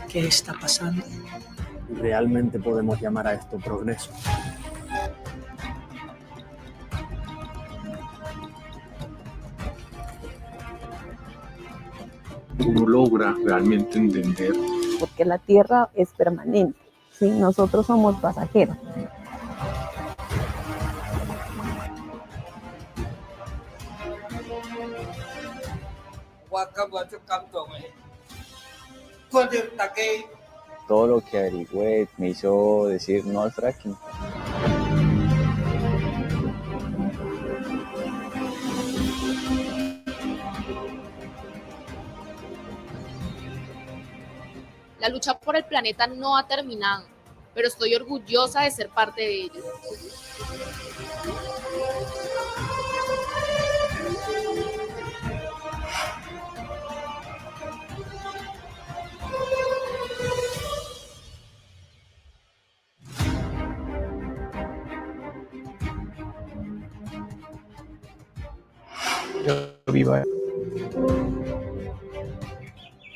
¿Qué está pasando? ¿Realmente podemos llamar a esto progreso? Uno logra realmente entender. Porque la Tierra es permanente, ¿sí? Nosotros somos pasajeros. Todo lo que averigüé me hizo decir no al fracking. La lucha por el planeta no ha terminado, pero estoy orgullosa de ser parte de ello.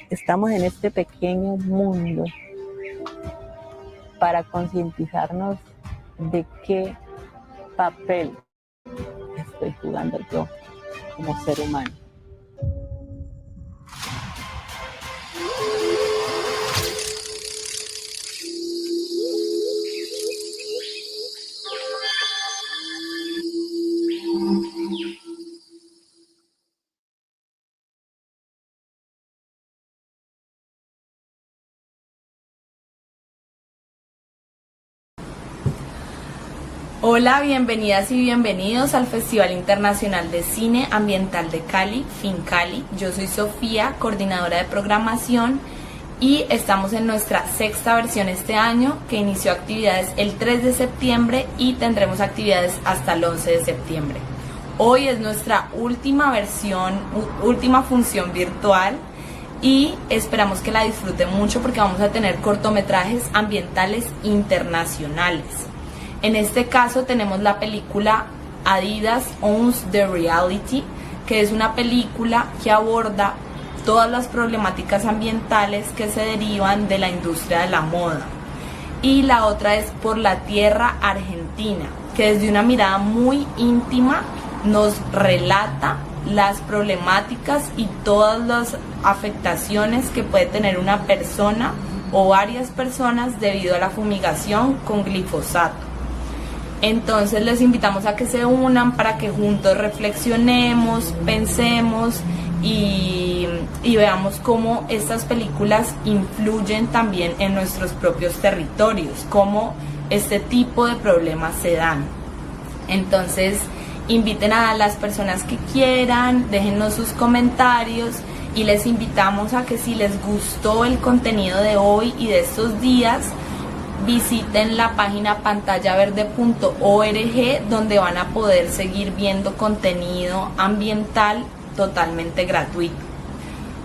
Estamos en este pequeño mundo para concientizarnos de qué papel estoy jugando yo como ser humano. Hola, bienvenidas y bienvenidos al Festival Internacional de Cine Ambiental de Cali, FINCALI. Yo soy Sofía, coordinadora de programación, y estamos en nuestra sexta versión este año, que inició actividades el 3 de septiembre y tendremos actividades hasta el 11 de septiembre. Hoy es nuestra última función virtual y esperamos que la disfruten mucho porque vamos a tener cortometrajes ambientales internacionales. En este caso tenemos la película Adidas Owns the Reality, que es una película que aborda todas las problemáticas ambientales que se derivan de la industria de la moda. Y la otra es Por la Tierra, Argentina, que desde una mirada muy íntima nos relata las problemáticas y todas las afectaciones que puede tener una persona o varias personas debido a la fumigación con glifosato. Entonces les invitamos a que se unan para que juntos reflexionemos, pensemos y veamos cómo estas películas influyen también en nuestros propios territorios, cómo este tipo de problemas se dan. Entonces inviten a las personas que quieran, déjennos sus comentarios y les invitamos a que si les gustó el contenido de hoy y de estos días, visiten la página pantallaverde.org, donde van a poder seguir viendo contenido ambiental totalmente gratuito.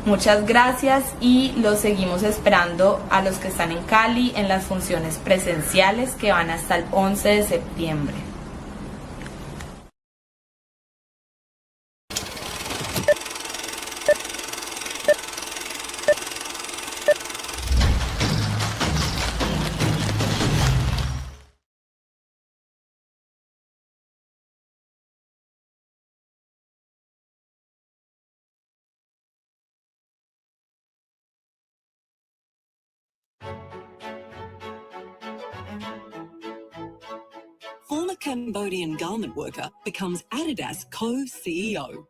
Muchas gracias y los seguimos esperando a los que están en Cali en las funciones presenciales que van hasta el 11 de septiembre. Former Cambodian garment worker becomes Adidas co-CEO.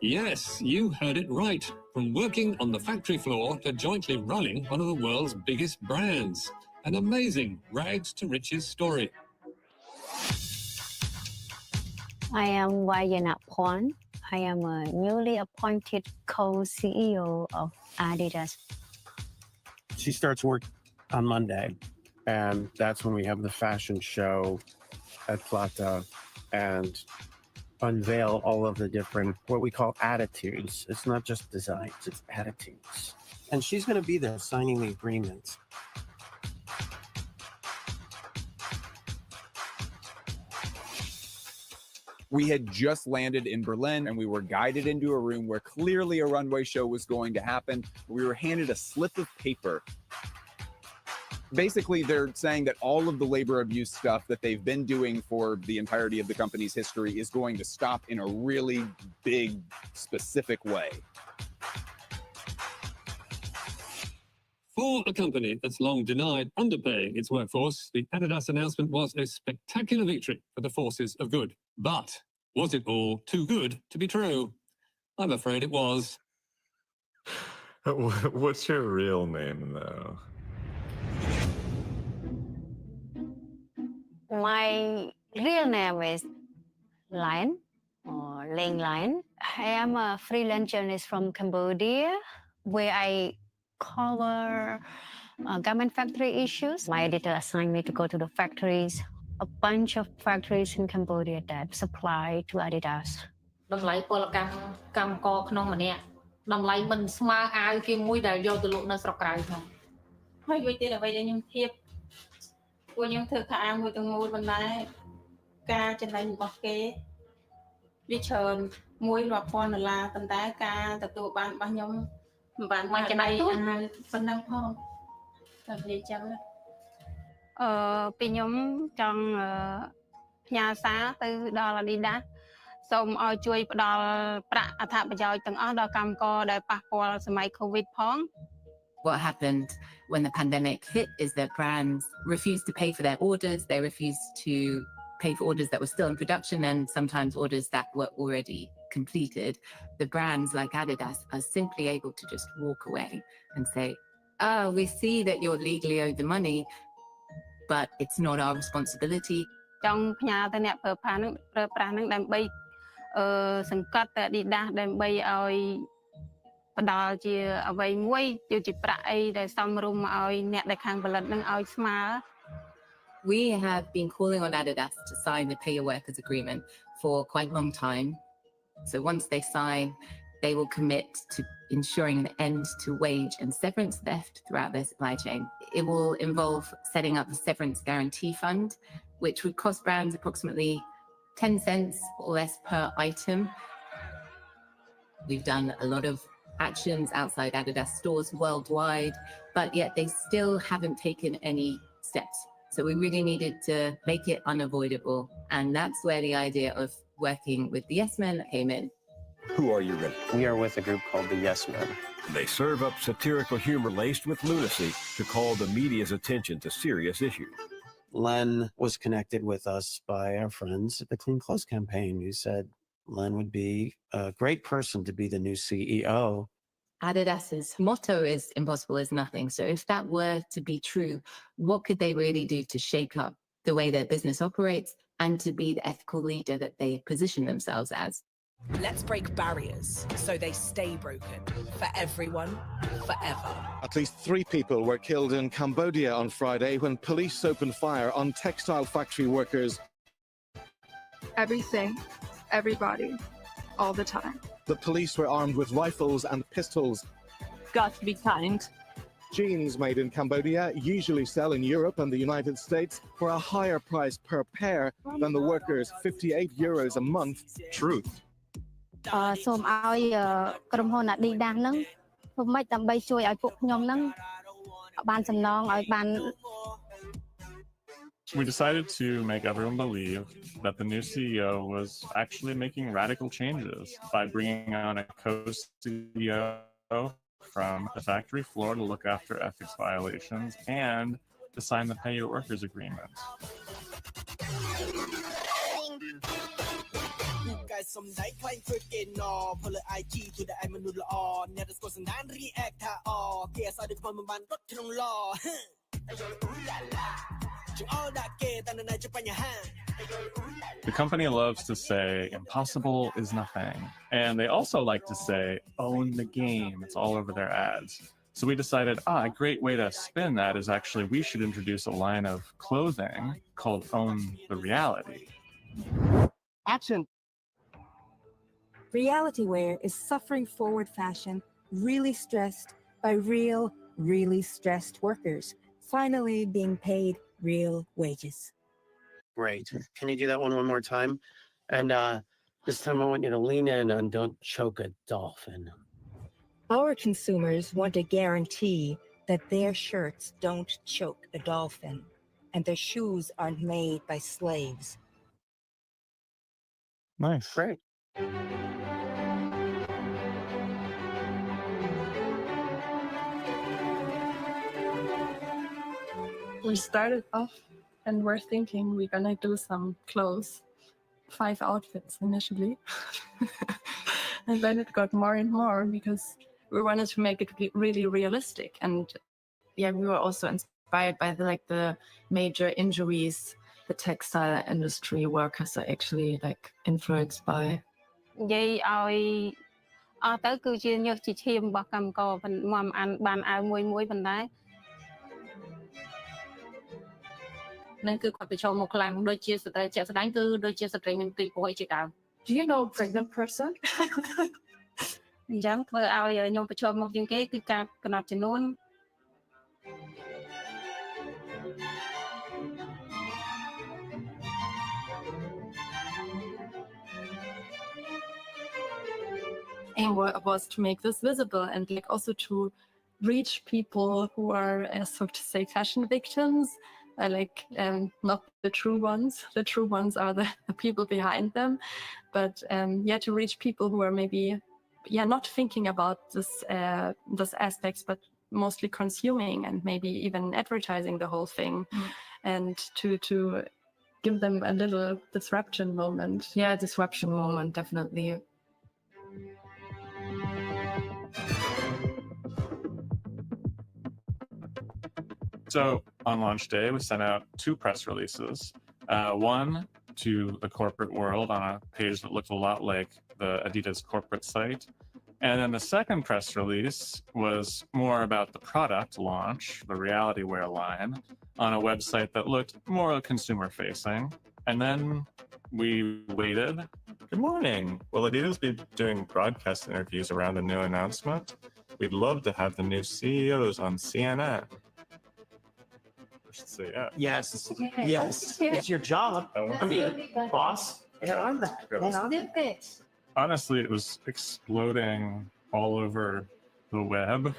Yes, you heard it right. From working on the factory floor to jointly running one of the world's biggest brands. An amazing rags to riches story. I am Vayana Pon. I am a newly appointed co-CEO of Adidas. She starts work on Monday, and that's when we have the fashion show at Plata, and unveil all of the different, what we call attitudes. It's not just designs, it's attitudes. And she's going to be there signing the agreements. We had just landed in Berlin and we were guided into a room where clearly a runway show was going to happen. We were handed a slip of paper. Basically, they're saying that all of the labor abuse stuff that they've been doing for the entirety of the company's history is going to stop in a really big, specific way. For a company that's long denied underpaying its workforce, the Adidas announcement was a spectacular victory for the forces of good. But was it all too good to be true? I'm afraid it was. What's your real name, though? My real name is Lion or Ling Lion. I am a freelance journalist from Cambodia, where I cover garment factory issues. My editor assigned me to go to the factories, a bunch of factories in Cambodia that supply to Adidas. តម្លៃពលកម្មករក្នុងម្នាក់តម្លៃមិនស្មើអាវគេមួយដែលយកទៅលក់នៅស្រុកក្រៅហ្នឹងហើយមួយទៀតអ្វីដែលខ្ញុំធៀបពួកខ្ញុំធ្វើខោអាវមួយទាំងមូលប៉ុន្តែការចំណេញរបស់គេវាច្រើនមួយរាប់ពាន់ដុល្លារប៉ុន្តែការទទួលបានរបស់ខ្ញុំមិនបានមកចំណៃអាវប៉ុណ្ណឹងផងតែនិយាយចឹងពីខ្ញុំចង់ផ្ញើសារទៅដល់ Adidas សូមឲ្យជួយផ្ដល់ប្រាក់អត្ថប្រយោជន៍ទាំងអស់ដល់កម្មករដែលប៉ះពាល់សម័យ COVID ផង What happened when the pandemic hit is that brands refused to pay for their orders. They refused to pay for orders that were still in production and sometimes orders that were already completed. The brands like Adidas are simply able to just walk away and say, oh, we see that you're legally owed the money, but it's not our responsibility. ចង់ផ្ញើទៅអ្នកប្រើប្រាស់នឹងដើម្បីសង្កត់ទៅ Adidas ដើម្បីឲ្យផ្ដល់ជាអ្វីមួយជាប្រាក់អីដែលសមរម្យឲ្យអ្នកដែលខាងផលិតនឹងឲ្យស្មើ We have been calling on Adidas to sign the pay your workers agreement for quite a long time. So once they sign, they will commit to ensuring an end to wage and severance theft throughout their supply chain. It will involve setting up a severance guarantee fund, which would cost brands approximately 10 cents or less per item. We've done a lot of actions outside Adidas stores worldwide, but yet they still haven't taken any steps. So we really needed to make it unavoidable. And that's where the idea of working with the Yes Men came in. Who are you with? We are with a group called the Yes Men. They serve up satirical humor laced with lunacy to call the media's attention to serious issues. Len was connected with us by our friends at the Clean Clothes Campaign, who said Len would be a great person to be the new CEO. Adidas's motto is impossible is nothing. So if that were to be true, what could they really do to shake up the way their business operates and to be the ethical leader that they position themselves as? Let's break barriers so they stay broken for everyone, forever. At least 3 people were killed in Cambodia on Friday when police opened fire on textile factory workers. Everything, everybody, all the time. The police were armed with rifles and pistols. Got to be kind. Jeans made in Cambodia usually sell in Europe and the United States for a higher price per pair than the workers' 58 euros a month. Truth. សូមឲ្យក្រុមហ៊ុន Adidas ហ្នឹងធ្វើម៉េចដើម្បីជួយឲ្យពួកខ្ញុំហ្នឹងបានសំណងឲ្យបាន We decided to make everyone believe that the new CEO was actually making radical changes by bringing on a co-CEO from the factory floor to look after ethics violations and to sign the pay your workers agreement. សំដីខ្លែងធ្វើគេណផលលើ IG ជួយតែឯមនុស្សល្អអ្នកដែលស្គាល់សណ្ដាន react ថាអគេអសឲ្យដូចមិនបានរត់ក្នុងឡចង្អុលដាក់គេតែនៅជាបញ្ហា The company loves to say impossible is nothing, and they also like to say own the game. It's all over their ads. So we decided, a great way to spin that is actually we should introduce a line of clothing called Own the Reality. Action. reality wear is suffering forward fashion, really stressed by really stressed workers, finally being paid real wages. Great. Can you do that one more time? And this time I want you to lean in and don't choke a dolphin. Our consumers want a guarantee that their shirts don't choke a dolphin and their shoes aren't made by slaves. Nice. Great. We started off and we're thinking we're gonna do some clothes, 5 outfits initially. And then it got more and more because we wanted to make it really realistic. And yeah, we were also inspired by the major injuries the textile industry workers are actually like influenced by. និយាយឲ្យអស់ទៅគឺជាញើសជាឈាមរបស់កម្មករមកបានអាវមួយប៉ុន្តែនឹងគឺគាត់ប្រឈមមុខខ្លាំងដូចជាស្ត្រីជាក់ស្ដែងគឺដូចជាស្ត្រីមានទីពុយជាដើម Do you know pregnant person? អញ្ចឹងធ្វើឲ្យខ្ញុំប្រឈមមុខជាងគេគឺការកំណត់ចំនួន aim was to make this visible and like also to reach people who are so to say fashion victims, like not the true ones. The true ones are the people behind them, but yeah, to reach people who are maybe not thinking about this aspects, but mostly consuming and maybe even advertising the whole thing, and to give them a little disruption moment. Yeah, disruption moment, definitely. So on launch day, we sent out 2 press releases. One to the corporate world on a page that looked a lot like the Adidas corporate site. And then the second press release was more about the product launch, the reality wear line, on a website that looked more consumer facing. And then we waited. Good morning. Will Adidas be doing broadcast interviews around the new announcement? We'd love to have the new CEOs on CNN. I should say yeah. Yes. Yes. It's your job. I mean, boss. Get on that. Honestly, it was exploding all over the web.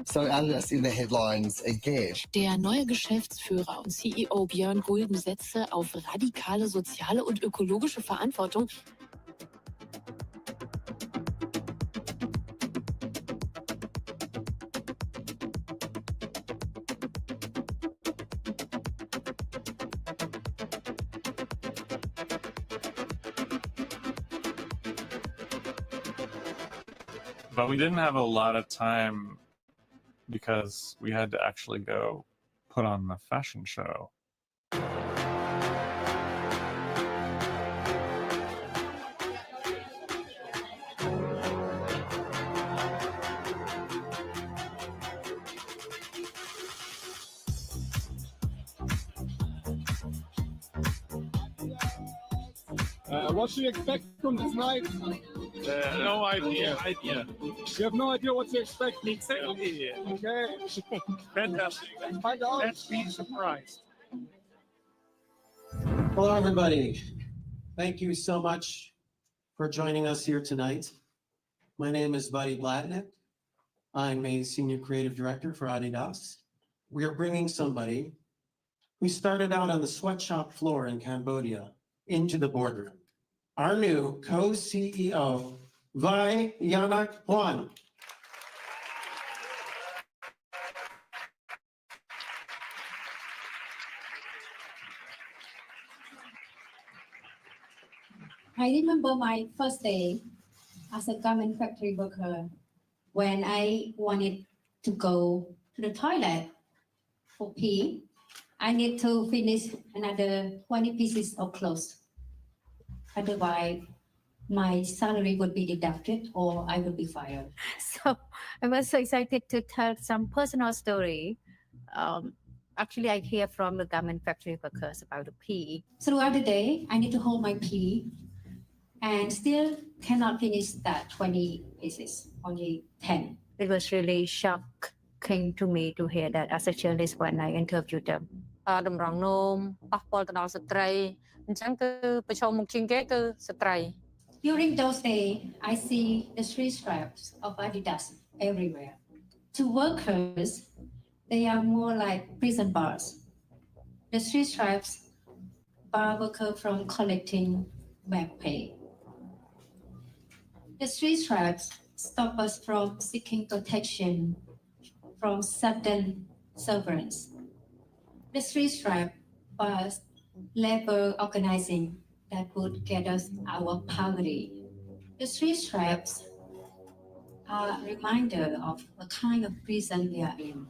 So Adidas in the headlines again. Der neue Geschäftsführer und CEO Björn Gulden setzte auf radikale soziale und ökologische Verantwortung. But we didn't have a lot of time because we had to actually go put on the fashion show. What should you expect from this night? No idea. You have no idea what to expect? Exactly. Okay. Fantastic. Let's be surprised. Hello, everybody. Thank you so much for joining us here tonight. My name is Buddy Blatnick. I'm a Senior Creative Director for Adidas. We are bringing somebody who started out on the sweatshop floor in Cambodia into the boardroom. Our new co-CEO, Vai Yanak Huan. I remember my first day as a garment factory worker when I wanted to go to the toilet for pee. I need to finish another 20 pieces of clothes. Otherwise, my salary would be deducted or I would be fired. So I was so excited to tell some personal story. Actually, I hear from the garment factory workers about the pee. Throughout the day, I need to hold my pee and still cannot finish that 20 pieces, only 10. It was really shocking to me to hear that as a journalist when I interviewed them. តម្រង់នោមប៉ះពាល់ទៅដល់ស្ត្រីអញ្ចឹងគឺប្រឈមមុខជាងគេគឺស្ត្រី During those days, I see the three stripes of Adidas everywhere. To workers, they are more like prison bars. The three stripes bar worker from collecting back pay. The three stripes stop us from seeking protection from sudden severance. The three stripes bars labor organizing that would get us out of poverty. The three stripes are a reminder of the kind of prison we are in.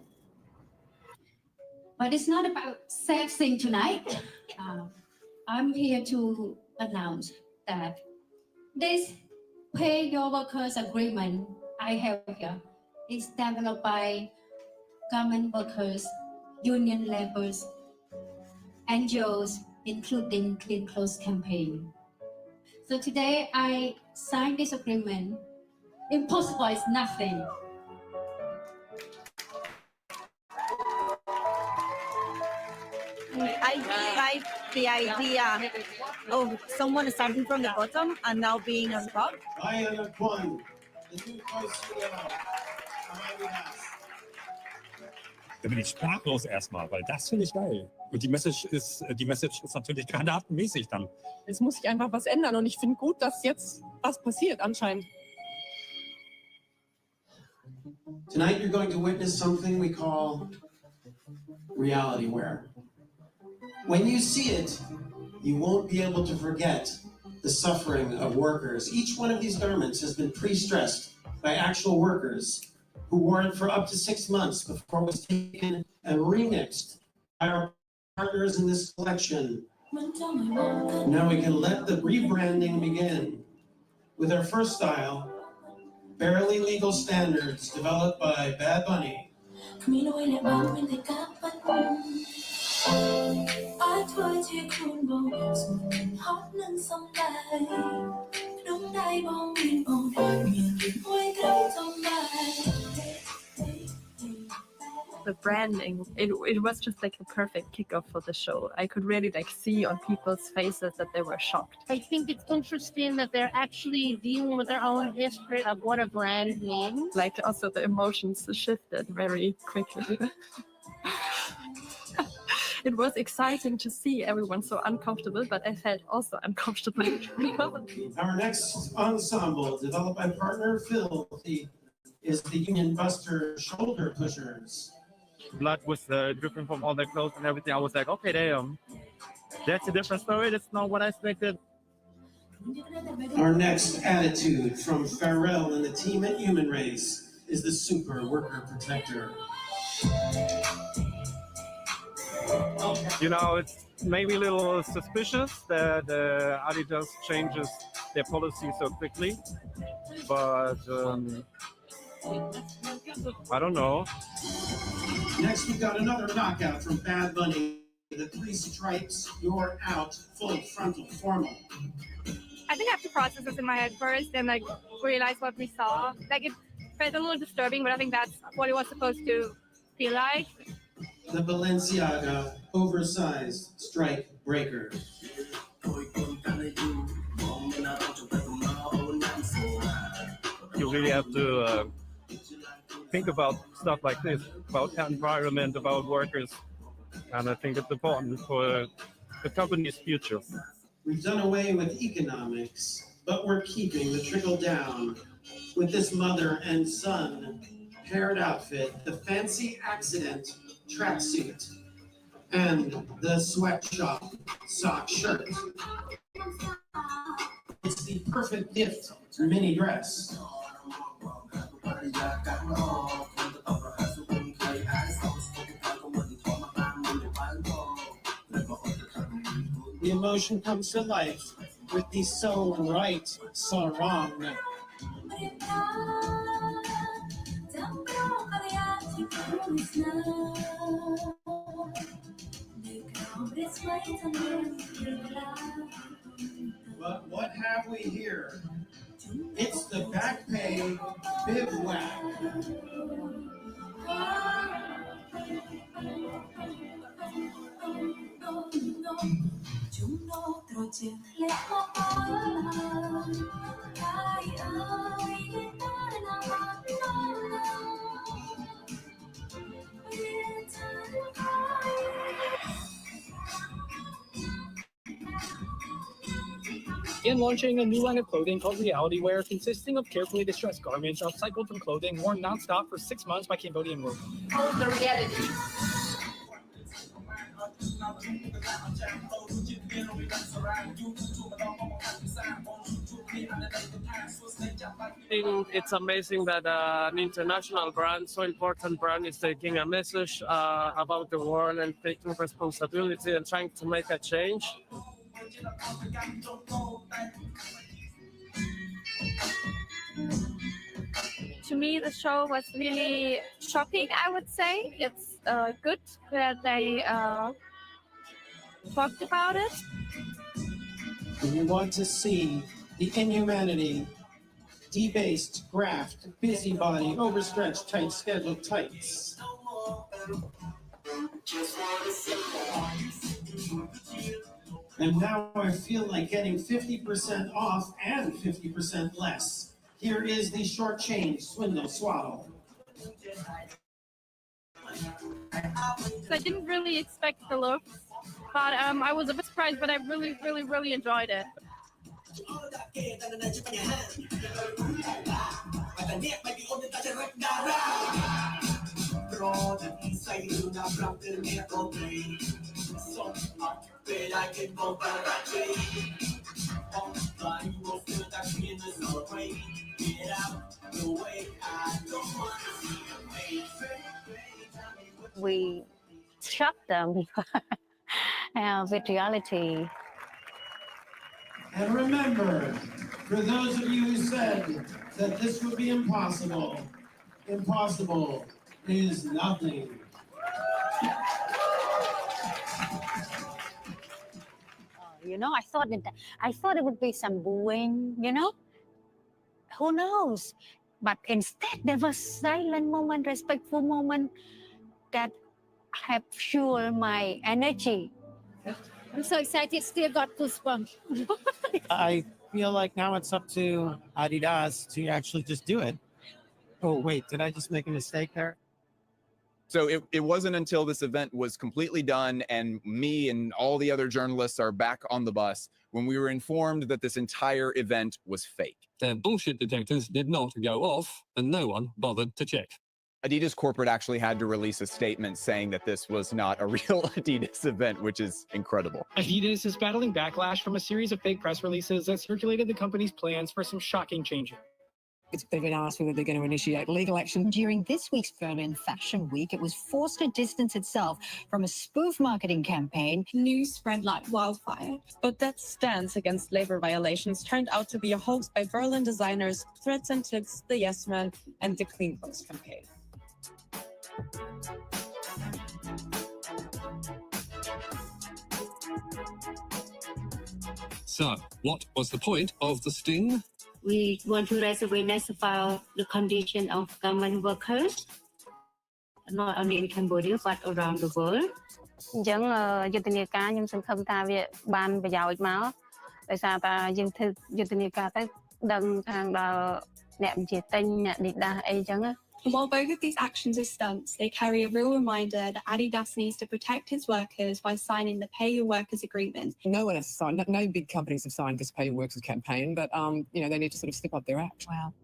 But it's not about sad thing tonight. I'm here to announce that this pay your workers agreement I have here is developed by garment workers, union laborers, NGOs, including Clean Clothes Campaign. So today I signed this agreement. Impossible is nothing. I really like the idea of someone starting from the bottom and now being on top. I am one, the new co-CEO of Adidas. Da bin ich sprachlos erstmal, weil das finde ich geil. Und die Message ist natürlich granatenmäßig dann. Es muss sich einfach was ändern und ich finde gut, dass jetzt was passiert anscheinend. Tonight you're going to witness something we call reality wear. When you see it, you won't be able to forget the suffering of workers. Each one of these garments has been pre-stressed by actual workers who wore it for up to 6 months before it was taken and remixed by our partners in this collection. Now we can let the rebranding begin with our first style, Barely Legal Standards, developed by Bad Bunny. The branding, it was just like the perfect kickoff for the show. I could really like see on people's faces that they were shocked. I think it's interesting that they're actually dealing with their own history of what a brand means. Like also the emotions shifted very quickly. It was exciting to see everyone so uncomfortable, but I felt also uncomfortable. Our next ensemble, developed by partner Phil, is the Union Buster Shoulder Pushers. Blood was dripping from all their clothes and everything. I was like, okay, damn, that's a different story. That's not what I expected. Our next attitude from Pharrell and the team at Human Race is the Super Worker Protector. You know, it's maybe a little suspicious that Adidas changes their policy so quickly, but I don't know. Next, we've got another knockout from Bad Bunny. The three stripes, you're out, full frontal formal. I think I have to process this in my head first and like realize what we saw. Like it felt a little disturbing, but I think that's what it was supposed to feel like. The Balenciaga oversized strike breaker. You really have to think about stuff like this, about the environment, about workers, and I think it's important for the company's future. We've done away with economics, but we're keeping the trickle down with this mother and son paired outfit, the fancy accident tracksuit, and the sweatshop sock shirt. It's the perfect gift mini dress. The emotion comes to life with the so right, so wrong. But what have we here? It's the back pay bivouac. In launching a new line of clothing called Reality Wear, consisting of carefully distressed garments upcycled from clothing worn nonstop for 6 months by Cambodian women. Called the reality. It's amazing that an international brand, so important brand, is taking a message about the world and taking responsibility and trying to make a change. To me, the show was really shocking, I would say. It's good that they talked about it. When you want to see the inhumanity, debased, graft, busybody, overstretched, tight scheduled tights. And now I feel like getting 50% off and 50% less. Here is the short change, swindle, swaddle. So I didn't really expect the look, but I was a bit surprised, but I really, really, really enjoyed it. We shocked them with reality. And remember, for those of you who said that this would be impossible, impossible is nothing. You know, I thought it would be some booing, you know. Who knows? But instead, there was silent moment, respectful moment that have fueled my energy. I'm so excited, still got goosebumps. I feel like now it's up to Adidas to actually just do it. Oh, wait, did I just make a mistake there? So it wasn't until this event was completely done and me and all the other journalists are back on the bus when we were informed that this entire event was fake. Their bullshit detectors did not go off and no one bothered to check. Adidas corporate actually had to release a statement saying that this was not a real Adidas event, which is incredible. Adidas is battling backlash from a series of fake press releases that circulated the company's plans for some shocking changes. They've been asked whether they're going to initiate legal action. During this week's Berlin Fashion Week, it was forced to distance itself from a spoof marketing campaign. News spread like wildfire. But that stance against labor violations turned out to be a hoax by Berlin designers, threats and tips, the Yes Man, and the Clean Clothes campaign. So, what was the point of the sting? We want to raise awareness about the condition of garment workers, not only in Cambodia, but around the world. អញ្ចឹងយុទ្ធនាការខ្ញុំសង្ឃឹមថាវាបានប្រយោជន៍មកដោយសារតែយើងធ្វើយុទ្ធនាការទៅដឹងខាងដល់អ្នកបញ្ជាទិញអ្នក Adidas អីចឹង While both of these actions are stunts, they carry a real reminder that Adidas needs to protect its workers by signing the Pay Your Workers agreement. No one has signed, no big companies have signed this Pay Your Workers campaign, but you know, they need to sort of step up their act. Wow.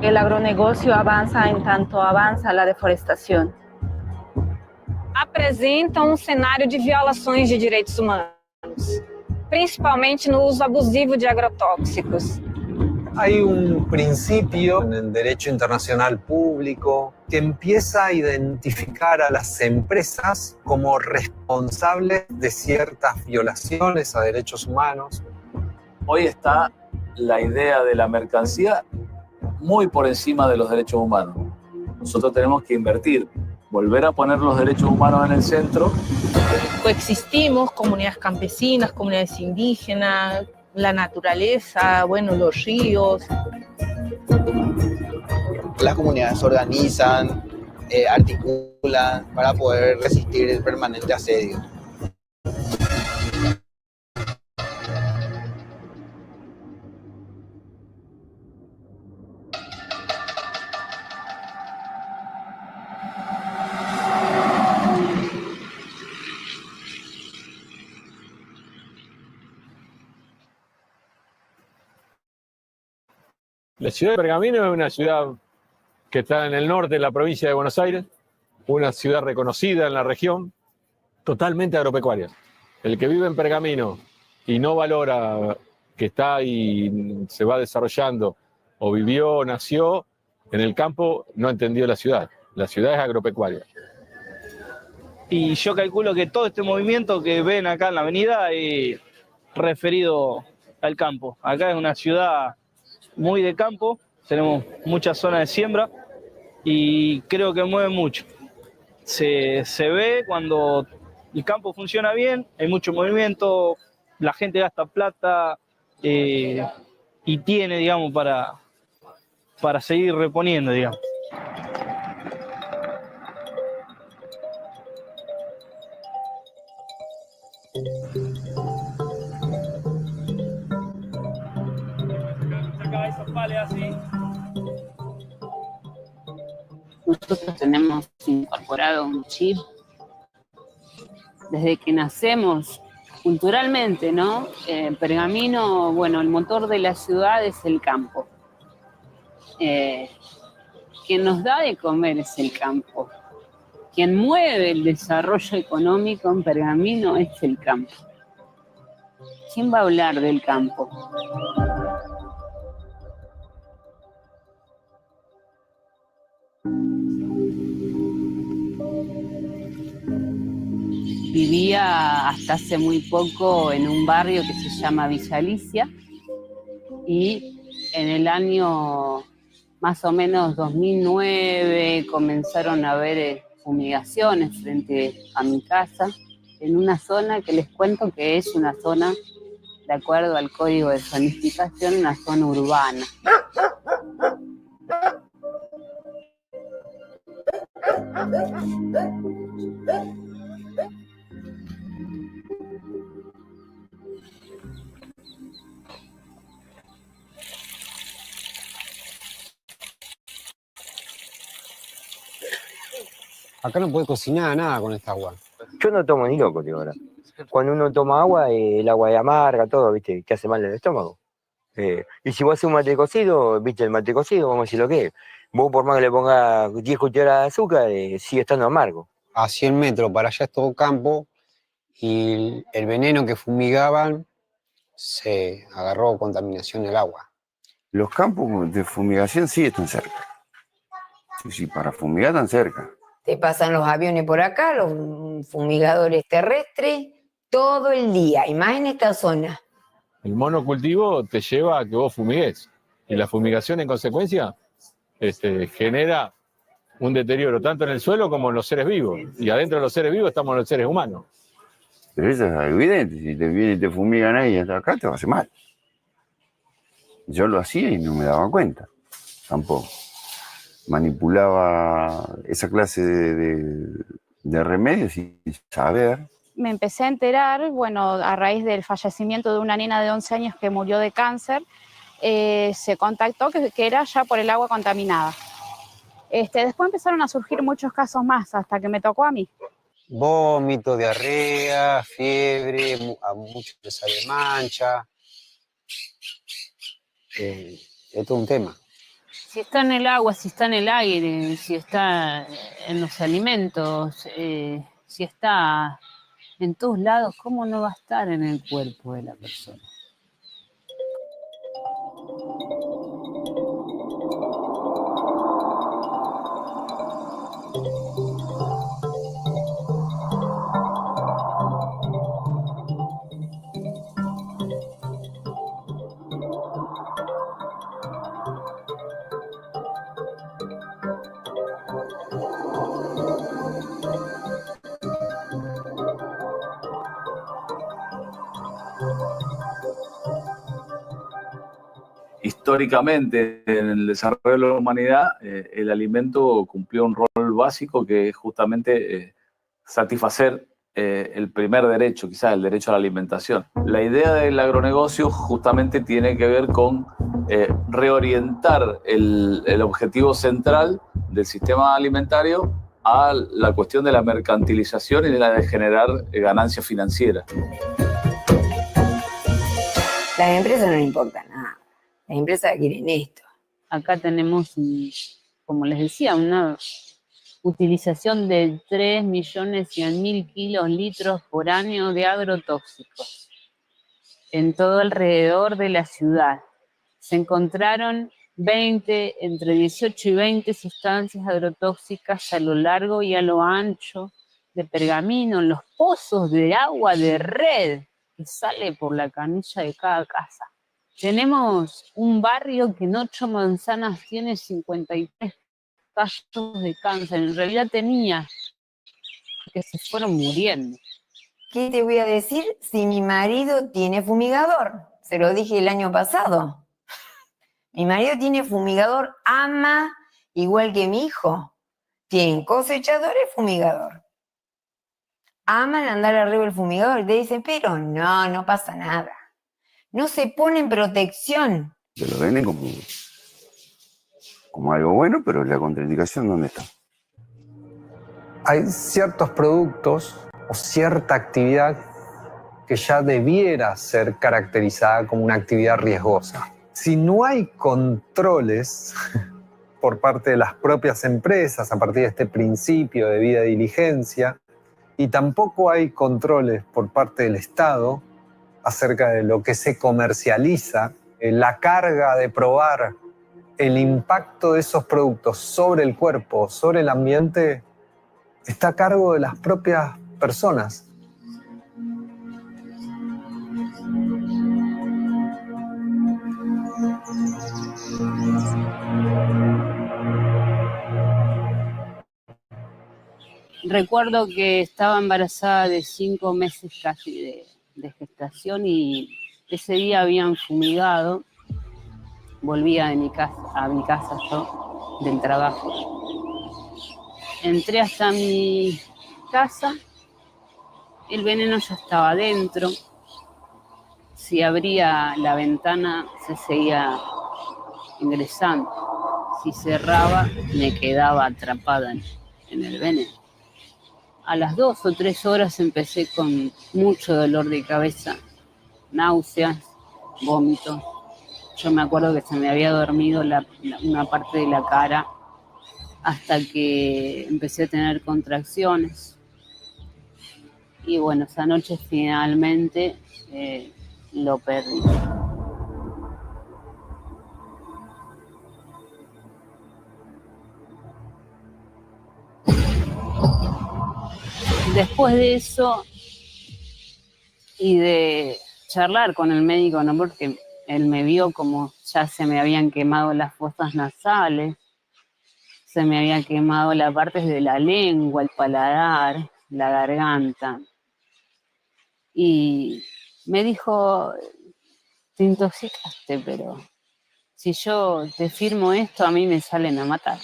El agronegocio avança em tanto avança a deforestação. Apresenta cenário de violações de direitos humanos, principalmente no uso abusivo de agrotóxicos. Hay un principio en el derecho internacional público que empieza a identificar a las empresas como responsables de ciertas violaciones a derechos humanos. Hoy está la idea de la mercancía muy por encima de los derechos humanos. Nosotros tenemos que invertir, volver a poner los derechos humanos en el centro. Coexistimos, comunidades campesinas, comunidades indígenas, la naturaleza, bueno, los ríos. Las comunidades se organizan, articulan para poder resistir el permanente asedio. La ciudad de Pergamino es una ciudad que está en el norte de la provincia de Buenos Aires, una ciudad reconocida en la región, totalmente agropecuaria. El que vive en Pergamino y no valora que está y se va desarrollando, o vivió, nació en el campo, no entendió la ciudad. La ciudad es agropecuaria. Y yo calculo que todo este movimiento que ven acá en la avenida es referido al campo. Acá es una ciudad muy de campo, tenemos muchas zonas de siembra y creo que mueve mucho. Se ve cuando el campo funciona bien, hay mucho movimiento, la gente gasta plata y tiene, digamos, para seguir reponiendo, digamos. Nosotros tenemos incorporado un chip desde que nacemos culturalmente, ¿no? Pergamino, bueno, el motor de la ciudad es el campo. Quien nos da de comer es el campo. Quien mueve el desarrollo económico en Pergamino es el campo. ¿Quién va a hablar del campo? Vivía hasta hace muy poco en un barrio que se llama Villa Alicia y en el año más o menos 2009 comenzaron a haber fumigaciones frente a mi casa en una zona que les cuento que es una zona, de acuerdo al código de zonificación, una zona urbana. Acá no puede cocinar nada con esta agua. Yo no tomo ni loco, tío, ahora. Cuando uno toma agua, el agua es amarga, todo, ¿viste? Que hace mal al estómago. Y si vos haces un mate cocido, ¿viste? El mate cocido, vamos a decir lo que es. Vos por más que le pongas 10 cucharadas de azúcar, sigue estando amargo. A 100 metros para allá es todo campo y el veneno que fumigaban se agarró contaminación del agua. Los campos de fumigación sí están cerca. Sí, para fumigar tan cerca. Te pasan los aviones por acá, los fumigadores terrestres, todo el día, y más en esta zona. El monocultivo te lleva a que vos fumigues. Y la fumigación, en consecuencia, genera un deterioro tanto en el suelo como en los seres vivos. Y adentro de los seres vivos estamos los seres humanos. Pero eso es evidente. Si te vienen y te fumigan ahí hasta acá, te va a hacer mal. Yo lo hacía y no me daba cuenta. Tampoco. Manipulaba esa clase de remedios sin saber. Me empecé a enterar, bueno, a raíz del fallecimiento de una nena de 11 años que murió de cáncer, se contactó que era ya por el agua contaminada. Después empezaron a surgir muchos casos más, hasta que me tocó a mí. Vómito, diarrea, fiebre, a muchos les sale mancha. Esto es un tema. Si está en el agua, si está en el aire, si está en los alimentos, si está en todos lados, ¿cómo no va a estar en el cuerpo de la persona? Históricamente, en el desarrollo de la humanidad, el alimento cumplió un rol básico que es justamente satisfacer el primer derecho, quizás el derecho a la alimentación. La idea del agronegocio justamente tiene que ver con reorientar el objetivo central del sistema alimentario a la cuestión de la mercantilización y de la de generar ganancias financieras. Las empresas no les importa nada. Las empresas quieren esto. Acá tenemos, como les decía, una utilización de 3.100.000 kilos, litros por año de agrotóxicos en todo alrededor de la ciudad. Se encontraron entre 18 y 20 sustancias agrotóxicas a lo largo y a lo ancho de Pergamino, en los pozos de agua de red que sale por la canilla de cada casa. Tenemos un barrio que en 8 manzanas tiene 53 casos de cáncer. En realidad tenía, que se fueron muriendo. ¿Qué te voy a decir si mi marido tiene fumigador? Se lo dije el año pasado. Mi marido tiene fumigador, ama igual que mi hijo. Tienen cosechador y fumigador. Aman andar arriba del fumigador y te dicen, pero no pasa nada. No se ponen protección. Te lo venden como algo bueno, pero la contraindicación, ¿dónde está? Hay ciertos productos o cierta actividad que ya debiera ser caracterizada como una actividad riesgosa. Si no hay controles por parte de las propias empresas a partir de este principio de debida diligencia, y tampoco hay controles por parte del Estado acerca de lo que se comercializa, la carga de probar el impacto de esos productos sobre el cuerpo, sobre el ambiente, está a cargo de las propias personas. Recuerdo que estaba embarazada de 5 meses casi de gestación y ese día habían fumigado. Volvía a mi casa yo del trabajo. Entré hasta mi casa, el veneno ya estaba adentro. Si abría la ventana se seguía ingresando. Si cerraba me quedaba atrapada en el veneno. A las 2 o 3 horas empecé con mucho dolor de cabeza, náuseas, vómitos. Yo me acuerdo que se me había dormido una parte de la cara hasta que empecé a tener contracciones. Y bueno, esa noche finalmente lo perdí. después de eso y de charlar con el médico, ¿no? Porque él me vio como ya se me habían quemado las fosas nasales, se me había quemado las partes de la lengua, el paladar, la garganta. Y me dijo, te intoxicaste, pero si yo te firmo esto, a mí me salen a matar.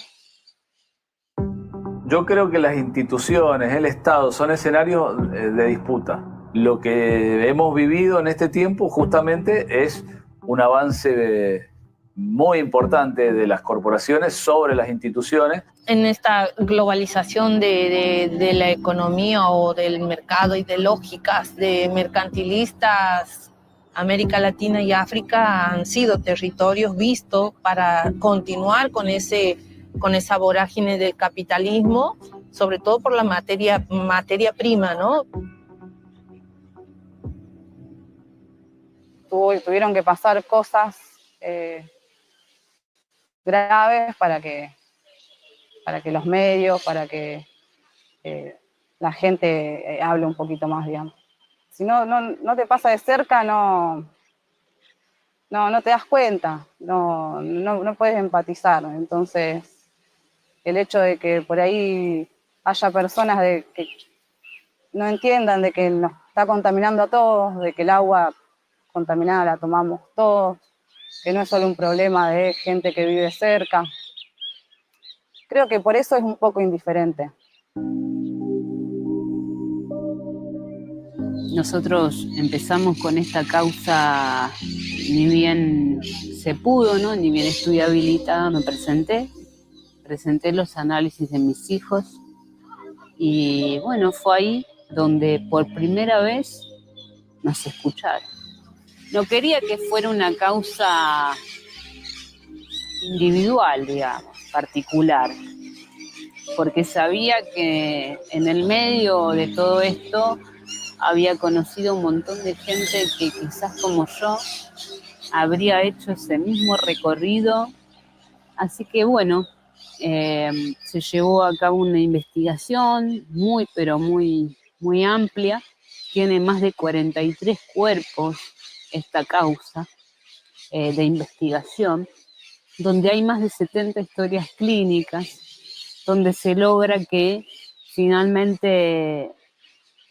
Yo creo que las instituciones, el Estado, son escenarios de disputa. Lo que hemos vivido en este tiempo justamente es un avance muy importante de las corporaciones sobre las instituciones. En esta globalización de la economía o del mercado y de lógicas de mercantilistas, América Latina y África han sido territorios vistos para continuar con esa vorágine del capitalismo, sobre todo por la materia prima, ¿no? Tuvieron que pasar cosas graves para que los medios, para que la gente hable un poquito más, digamos. Si no te pasa de cerca, no te das cuenta, no puedes empatizar. Entonces, el hecho de que por ahí haya personas que no entiendan de que nos está contaminando a todos, de que el agua contaminada la tomamos todos, que no es solo un problema de gente que vive cerca. Creo que por eso es un poco indiferente. Nosotros empezamos con esta causa, ni bien se pudo, ¿no? Ni bien estuve habilitada, me presenté los análisis de mis hijos y bueno, fue ahí donde por primera vez nos escucharon. No quería que fuera una causa individual, digamos, particular, porque sabía que en el medio de todo esto había conocido un montón de gente que quizás como yo habría hecho ese mismo recorrido. Así que bueno, se llevó a cabo una investigación muy, pero muy, muy amplia. Tiene más de 43 cuerpos esta causa de investigación, donde hay más de 70 historias clínicas, donde se logra que finalmente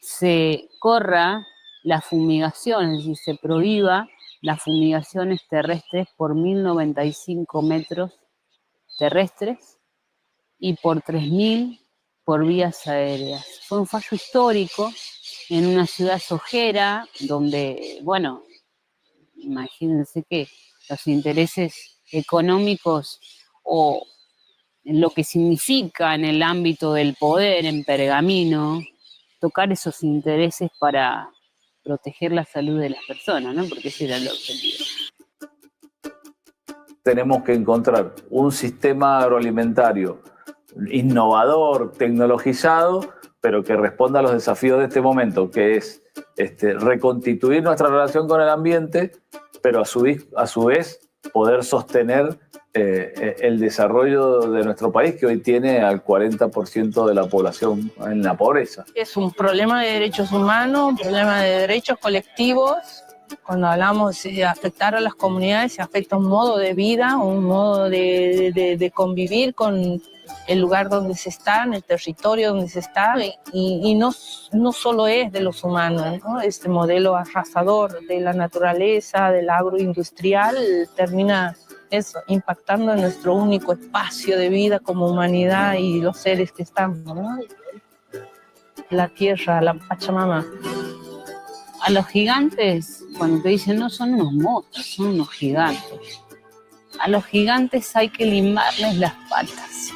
se corra la fumigación, es decir, se prohíba las fumigaciones terrestres por 1095 metros terrestres y por 3000 por vías aéreas. Fue un fallo histórico en una ciudad sojera donde, bueno, imagínense que los intereses económicos o lo que significa en el ámbito del poder en Pergamino, tocar esos intereses para proteger la salud de las personas, ¿no? Porque ese era el objetivo. Tenemos que encontrar un sistema agroalimentario innovador, tecnologizado, pero que responda a los desafíos de este momento, que es reconstituir nuestra relación con el ambiente, pero a su vez poder sostener el desarrollo de nuestro país, que hoy tiene al 40% de la población en la pobreza. Es un problema de derechos humanos, un problema de derechos colectivos. Cuando hablamos de afectar a las comunidades, se afecta un modo de vida, un modo de convivir con el lugar donde se está, en el territorio donde se está, y no solo es de los humanos, ¿no? Este modelo arrasador de la naturaleza, del agroindustrial, termina impactando en nuestro único espacio de vida como humanidad y los seres que estamos, ¿no? La tierra, la Pachamama. A los gigantes, cuando te dicen no, son unos monstruos, son unos gigantes. A los gigantes hay que limarles las patas.